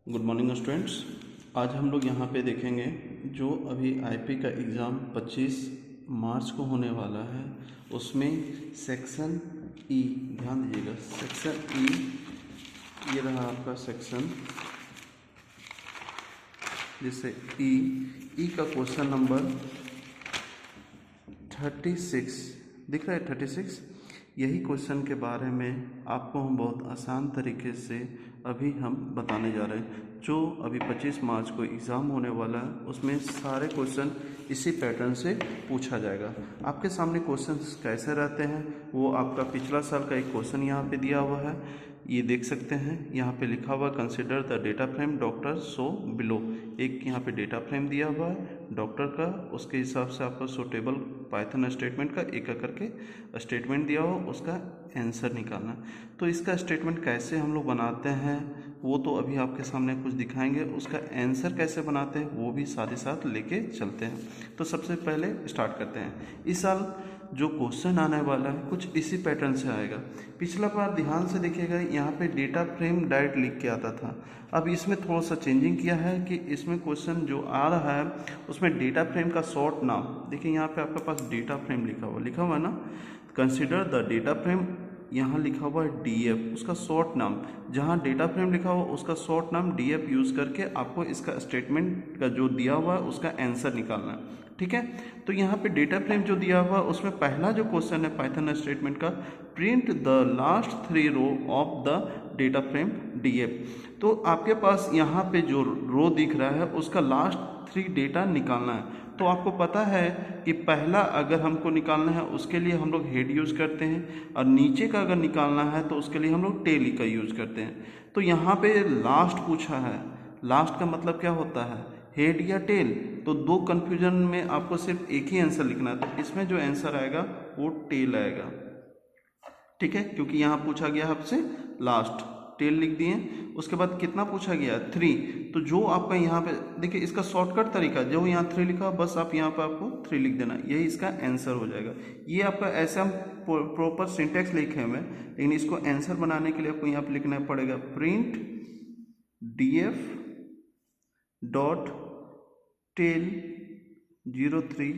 Good morning students. आज हम लोग यहाँ पे देखेंगे जो अभी आईपी का एग्ज़ाम 25 मार्च को होने वाला है, उसमें सेक्शन ई, ध्यान दीजिएगा, सेक्शन ई, ये रहा आपका सेक्शन, जिससे ई का क्वेश्चन नंबर 36 दिख रहा है। 36 यही क्वेश्चन के बारे में आपको हम बहुत आसान तरीके से अभी हम बताने जा रहे हैं। जो अभी 25 मार्च को एग्ज़ाम होने वाला है, उसमें सारे क्वेश्चन इसी पैटर्न से पूछा जाएगा। आपके सामने क्वेश्चंस कैसे रहते हैं, वो आपका पिछला साल का एक क्वेश्चन यहाँ पे दिया हुआ है, ये देख सकते हैं। यहाँ पे लिखा हुआ consider the data frame doctor so below. एक यहाँ पे डेटा फ्रेम दिया हुआ है डॉक्टर का, उसके हिसाब से आपको सुटेबल पाइथन स्टेटमेंट का एक एक करके स्टेटमेंट दिया हो, उसका आंसर निकालना। तो इसका स्टेटमेंट कैसे हम लोग बनाते हैं वो तो अभी आपके सामने कुछ दिखाएंगे, उसका आंसर कैसे बनाते हैं वो भी साथ ही साथ लेके चलते हैं। तो सबसे पहले स्टार्ट करते हैं। इस साल जो क्वेश्चन आने वाला है कुछ इसी पैटर्न से आएगा। पिछला बार ध्यान से देखिएगा, यहाँ पे डेटा फ्रेम डायरेक्ट लिख के आता था। अब इसमें थोड़ा सा चेंजिंग किया है कि इसमें क्वेश्चन जो आ रहा है उसमें डेटा फ्रेम का शॉर्ट नाम देखिए, यहाँ पे आपके पास डेटा फ्रेम लिखा हुआ है ना, कंसिडर द डेटा फ्रेम, यहाँ लिखा हुआ है डीएफ, उसका शॉर्ट नाम, जहाँ डेटा फ्रेम लिखा हुआ उसका शॉर्ट नाम डीएफ यूज़ करके आपको इसका स्टेटमेंट का जो दिया हुआ है उसका आंसर निकालना है। ठीक है, तो यहाँ पे डेटा फ्रेम जो दिया हुआ उसमें पहला जो क्वेश्चन है पाइथन स्टेटमेंट का, print the last 3 row of the data frame DF. तो आपके पास यहाँ पे जो रो दिख रहा है उसका लास्ट 3 डेटा निकालना है। तो आपको पता है कि पहला अगर हमको निकालना है उसके लिए हम लोग हेड यूज़ करते हैं, और नीचे का अगर निकालना है तो उसके लिए हम लोग टेल का यूज़ करते हैं। तो यहाँ पे लास्ट पूछा है, लास्ट का मतलब क्या होता है, हेड या टेल। तो दो कन्फ्यूजन में आपको सिर्फ एक ही आंसर लिखना है, तो इसमें जो आंसर आएगा वो टेल आएगा। ठीक है, क्योंकि यहाँ पूछा गया आपसे लास्ट, टेल लिख दिए। उसके बाद कितना पूछा गया, 3। तो जो आपका यहाँ पे देखिए, इसका शॉर्टकट तरीका, जो यहाँ 3 लिखा बस आप यहाँ पे आपको 3 लिख देना, यही इसका आंसर हो जाएगा। ये आपका ऐसा हम प्रॉपर सिंटेक्स लिखे हुए, लेकिन इसको आंसर बनाने के लिए आपको यहाँ पे लिखना पड़ेगा प्रिंट df डॉट टेल 03,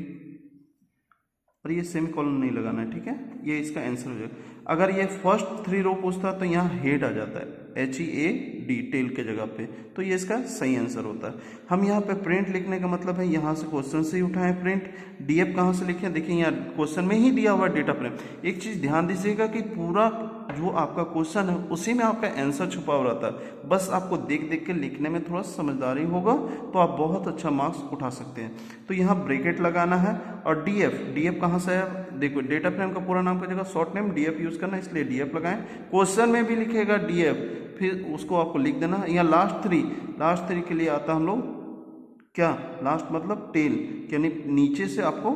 और ये सेमी कॉलन नहीं लगाना है। ठीक है, ये इसका आंसर हो जाएगा। अगर ये फर्स्ट 3 रो पूछता तो यहाँ हेड आ जाता है, HEAD, टेल के जगह पे, तो ये इसका सही आंसर होता है। हम यहाँ पे प्रिंट लिखने का मतलब है यहाँ से क्वेश्चन से ही उठाएं प्रिंट। डीएफ कहाँ से लिखें, देखिए यहाँ क्वेश्चन में ही दिया हुआ डेटा फ्रेम। एक चीज़ ध्यान दीजिएगा कि पूरा जो आपका क्वेश्चन है उसी में आपका आंसर छुपा हुआ रहता है, बस आपको देख देख के लिखने में थोड़ा समझदारी होगा तो आप बहुत अच्छा मार्क्स उठा सकते हैं। तो यहाँ ब्रैकेट लगाना है, और डीएफ कहाँ से है, देखो डेटा फ्रेम का पूरा नाम की जगह शॉर्ट नेम डीएफ यूज़ करना, इसलिए डीएफ लगाएं। क्वेश्चन में भी लिखेगा डीएफ, फिर उसको आपको लिख देना। यहाँ लास्ट 3 के लिए आता हम लोग क्या, लास्ट मतलब टेल, यानी नीचे से आपको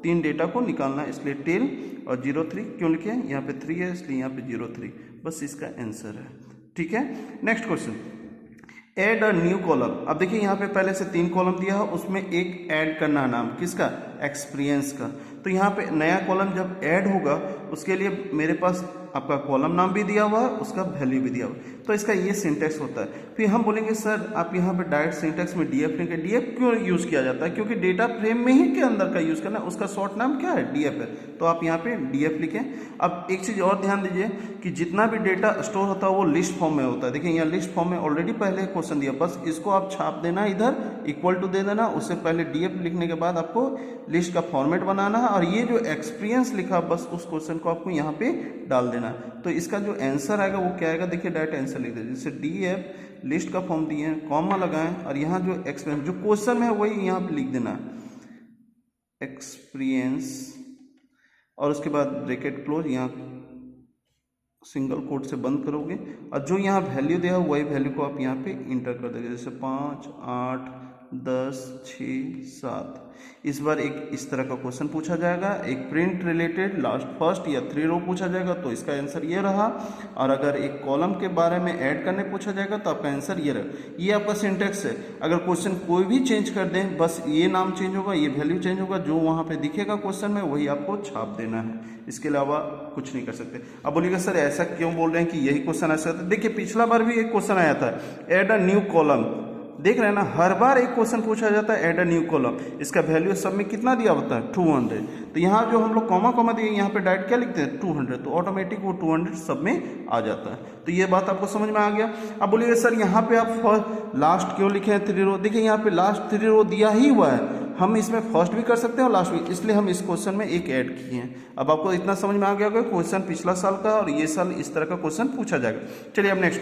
3 डेटा को निकालना है, इसलिए टेल। और 03 क्यों लिखे हैं, यहाँ पे 3 है इसलिए यहाँ पे 03, बस इसका आंसर है। ठीक है, next question, add a new column. अब देखिए यहाँ पे पहले से 3 कॉलम दिया है, उसमें एक ऐड करना है, नाम किसका, एक्सपीरियंस का। तो यहाँ पे नया कॉलम जब ऐड होगा उसके लिए मेरे पास आपका कॉलम नाम भी दिया हुआ है, उसका वैल्यू भी दिया हुआ है। तो इसका ये सिंटेक्स होता है। फिर हम बोलेंगे सर आप यहाँ पे डायरेक्ट सिंटेक्स में डीएफ लिखेंगे, डीएफ क्यों यूज़ किया जाता है, क्योंकि डेटा फ्रेम में ही के अंदर का यूज़ करना है, उसका शॉर्ट नाम क्या है, डीएफ है, तो आप यहाँ पे डीएफ लिखें। अब एक चीज़ और ध्यान दीजिए कि जितना भी डेटा स्टोर होता है वो लिस्ट फॉर्म में होता है। देखिए यहाँ लिस्ट फॉर्म में ऑलरेडी पहले क्वेश्चन दिया, बस इसको आप छाप देना, इधर इक्वल टू दे देना, उससे पहले डीएफ लिखने के बाद आपको लिस्ट का फॉर्मेट बनाना है, और ये जो एक्सपीरियंस लिखा बस उस क्वेश्चन को आपको यहाँ पे डाल देना। तो इसका जो आंसर आएगा वो क्या आएगा, देखिए डायरेक्ट आंसर लिख दीजिए, जैसे डीएफ लिस्ट का फॉर्म दिए हैं, कॉमा लगाएं, और यहाँ जो एक्सपीरियंस जो क्वेश्चन में है वही यहाँ पे लिख देना एक्सपीरियंस, और उसके बाद ब्रैकेट क्लोज, यहाँ सिंगल कोट से बंद करोगे, और जो यहाँ वैल्यू दिया है वही वैल्यू को आप यहाँ पे इंटर कर दोगे, जैसे 5, 8, 10, 6, 7। इस बार एक इस तरह का क्वेश्चन पूछा जाएगा, एक प्रिंट रिलेटेड लास्ट फर्स्ट या 3 रो पूछा जाएगा तो इसका आंसर ये रहा। और अगर एक कॉलम के बारे में ऐड करने पूछा जाएगा तो आपका आंसर ये रहा। ये आपका सिंटेक्स है। अगर क्वेश्चन कोई भी चेंज कर दें, बस ये नाम चेंज होगा, ये वैल्यू चेंज होगा, जो वहाँ पे दिखेगा क्वेश्चन में वही आपको छाप देना है, इसके अलावा कुछ नहीं कर सकते। अब बोलिएगा सर ऐसा क्यों बोल रहे हैं कि यही क्वेश्चन ऐसा होता है? देखिए पिछला बार भी एक क्वेश्चन आया था, ऐड अ न्यू कॉलम। देख रहे हैं ना, हर बार एक क्वेश्चन पूछा जाता है ऐड अ न्यू कॉलम। इसका वैल्यू सब में कितना दिया होता है 200। तो यहाँ जो हम लोग कॉमा कॉमा दिए, यहाँ पे डायरेक्ट क्या लिखते हैं 200, तो ऑटोमेटिक वो 200 सब में आ जाता है। तो ये बात आपको समझ में आ गया। अब बोलिए सर यहाँ पे आप लास्ट क्यों लिखे हैं 3 रो? देखिए यहाँ पे लास्ट 3 रो दिया ही हुआ है, हम इसमें फर्स्ट भी कर सकते हैं और लास्ट भी, इसलिए हम इस क्वेश्चन में एक ऐड किए हैं। अब आपको इतना समझ में आ गया होगा, क्वेश्चन पिछला साल का और ये साल इस तरह का क्वेश्चन पूछा जाएगा। चलिए अब नेक्स्ट,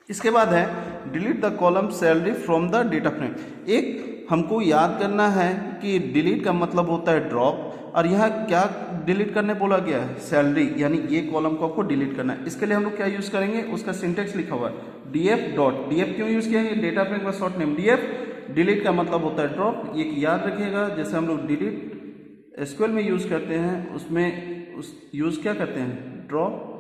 इसके बाद है delete the column salary from the data frame. एक हमको याद करना है कि डिलीट का मतलब होता है ड्रॉप, और यहाँ क्या डिलीट करने बोला गया है? सैलरी, यानी ये कॉलम को आपको डिलीट करना है। इसके लिए हम लोग क्या यूज़ करेंगे, उसका सिंटेक्स लिखा हुआ है डीएफ डॉट। डीएफ क्यों यूज़ किया है? डेटा फ्रेम का शॉर्ट नेम डीएफ। डिलीट का मतलब होता है ड्रॉप, ये याद रखिएगा। जैसे हम लोग डिलीट एसक्यूएल में यूज़ करते हैं, उसमें यूज़ क्या करते हैं? ड्रॉप।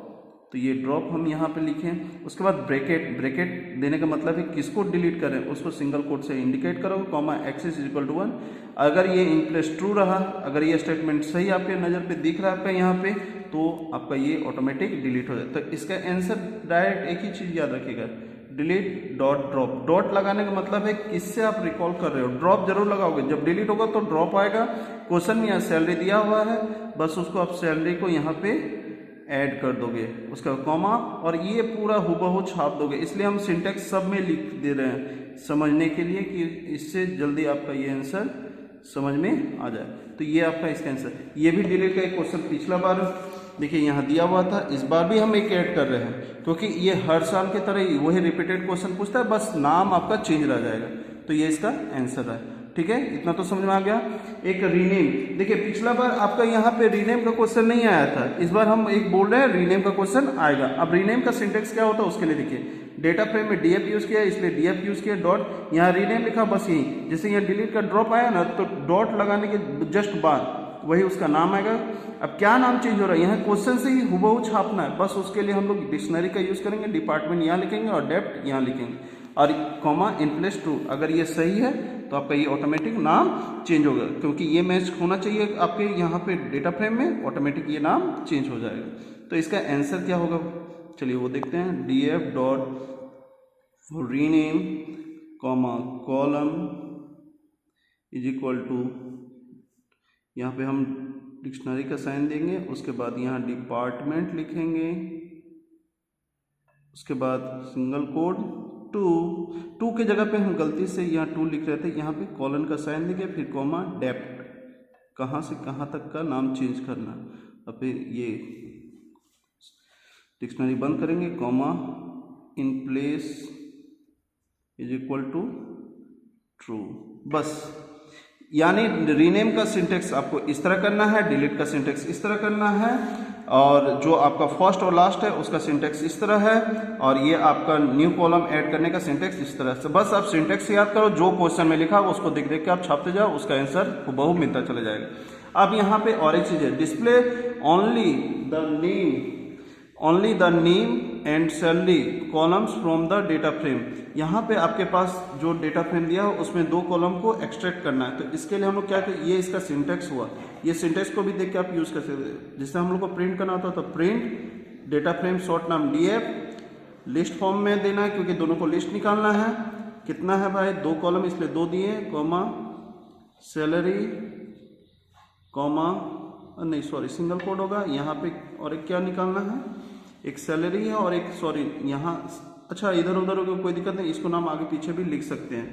तो ये ड्रॉप हम यहाँ पे लिखें। उसके बाद ब्रैकेट। ब्रैकेट देने का मतलब है किसको डिलीट करें, उसको सिंगल कोट से इंडिकेट करोगे, कॉमा एक्सिस इक्वल टू 1। अगर ये इन प्लेस ट्रू रहा, अगर ये स्टेटमेंट सही आपके नज़र पे दिख रहा है आपका यहाँ पे, तो आपका ये ऑटोमेटिक डिलीट हो जाए। तो इसका आंसर डायरेक्ट एक ही चीज़ याद रखिएगा, डिलीट डॉट ड्रॉप। डॉट लगाने का मतलब है किससे आप रिकॉल कर रहे हो, ड्रॉप जरूर लगाओगे। जब डिलीट होगा तो ड्रॉप आएगा। क्वेश्चन में यहाँ सैलरी दिया हुआ है, बस उसको आप सैलरी को यहाँ पे ऐड कर दोगे, उसका कॉमा, और ये पूरा हुबहू छाप दोगे। इसलिए हम सिंटेक्स सब में लिख दे रहे हैं समझने के लिए, कि इससे जल्दी आपका ये आंसर समझ में आ जाए। तो ये आपका इसका आंसर। ये भी डिलीट का एक क्वेश्चन पिछला बार देखिए यहाँ दिया हुआ था, इस बार भी हम एक ऐड कर रहे हैं, क्योंकि ये हर साल की तरह ही वही रिपीटेड क्वेश्चन पूछता है, बस नाम आपका चेंज रह जाएगा। तो ये इसका आंसर है। ठीक है, इतना तो समझ में आ गया। एक रीनेम, देखिए पिछला बार आपका यहाँ पे रीनेम का क्वेश्चन नहीं आया था, इस बार हम एक बोल रहे हैं रीनेम का क्वेश्चन आएगा। अब रीनेम का सिंटेक्स क्या होता है उसके लिए देखिए, डेटा फ्रेम में डीएफ यूज किया इसलिए डीएफ यूज किया, डॉट, यहाँ रीनेम लिखा, बस यही। जैसे यहाँ डिलीट का ड्रॉप आया ना, तो डॉट लगाने के जस्ट बाद वही उसका नाम आएगा। अब क्या नाम चेंज हो रहा है, यहाँ क्वेश्चन से ही हुबहू छापना है, बस उसके लिए हम लोग डिक्शनरी का यूज करेंगे। डिपार्टमेंट यहाँ लिखेंगे और डेप्थ यहाँ लिखेंगे, और कॉमा इन प्लेस ट्रू। अगर ये सही है तो आपका ये ऑटोमेटिक नाम चेंज होगा, क्योंकि ये मैच होना चाहिए आपके यहाँ पे डेटा फ्रेम में, ऑटोमेटिक ये नाम चेंज हो जाएगा। तो इसका आंसर क्या होगा, चलिए वो देखते हैं। DF dot rename comma column is equal to, यहाँ पे हम डिक्शनरी का साइन देंगे, उसके बाद यहाँ डिपार्टमेंट लिखेंगे, उसके बाद सिंगल कोड टू के जगह पे हम गलती से यहाँ 2 लिख रहे थे, यहाँ पे कॉलन का साइन देंगे, फिर कॉमा डेप्थ, कहाँ से कहाँ तक का नाम चेंज करना। और फिर ये डिक्शनरी बंद करेंगे, comma in place is equal to true. बस, यानी रीनेम का सिंटेक्स आपको इस तरह करना है, डिलीट का सिंटेक्स इस तरह करना है, और जो आपका फर्स्ट और लास्ट है उसका सिंटेक्स इस तरह है, और ये आपका न्यू कॉलम ऐड करने का सिंटेक्स इस तरह से। बस आप सिंटेक्स याद करो, जो क्वेश्चन में लिखा हो उसको देख देख के आप छापते जाओ, उसका आंसर हुबहू मिलता चला जाएगा। अब यहाँ पे और एक चीज़ है, display only the name and salary columns from the data frame. यहाँ पे आपके पास जो डेटा फ्रेम दिया हो उसमें 2 कॉलम को एक्सट्रैक्ट करना है। तो इसके लिए हम लोग क्या करें, ये इसका सिंटेक्स हुआ, ये सिंटेक्स को भी देख के आप यूज़ कर सकते हैं। जिससे हम लोग को प्रिंट करना होता है तो प्रिंट डेटा फ्रेम शॉर्ट नाम डीएफ, लिस्ट फॉर्म में देना है क्योंकि दोनों को लिस्ट निकालना है। कितना है भाई, 2 कॉलम इसलिए 2 दिए, कॉमा सैलरी कॉमा नहीं सॉरी सिंगल कोड होगा यहाँ पे, और एक क्या निकालना है, एक सैलरी है और एक सॉरी यहाँ, अच्छा इधर उधर होगा कोई दिक्कत नहीं, इसको नाम आगे पीछे भी लिख सकते हैं,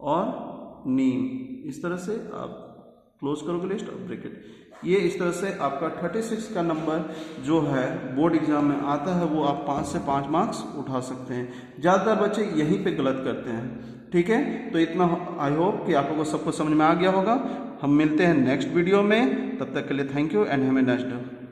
और नेम। इस तरह से आप क्लोज करोगे लिस्ट और ब्रैकेट। ये इस तरह से आपका 36 का नंबर जो है बोर्ड एग्जाम में आता है, वो आप 5 से 5 मार्क्स उठा सकते हैं। ज़्यादातर बच्चे यहीं पे गलत करते हैं। ठीक है, तो इतना आई होप कि आप लोगों को सबको समझ में आ गया होगा। हम मिलते हैं नेक्स्ट वीडियो में, तब तक के लिए thank you and have a nice day.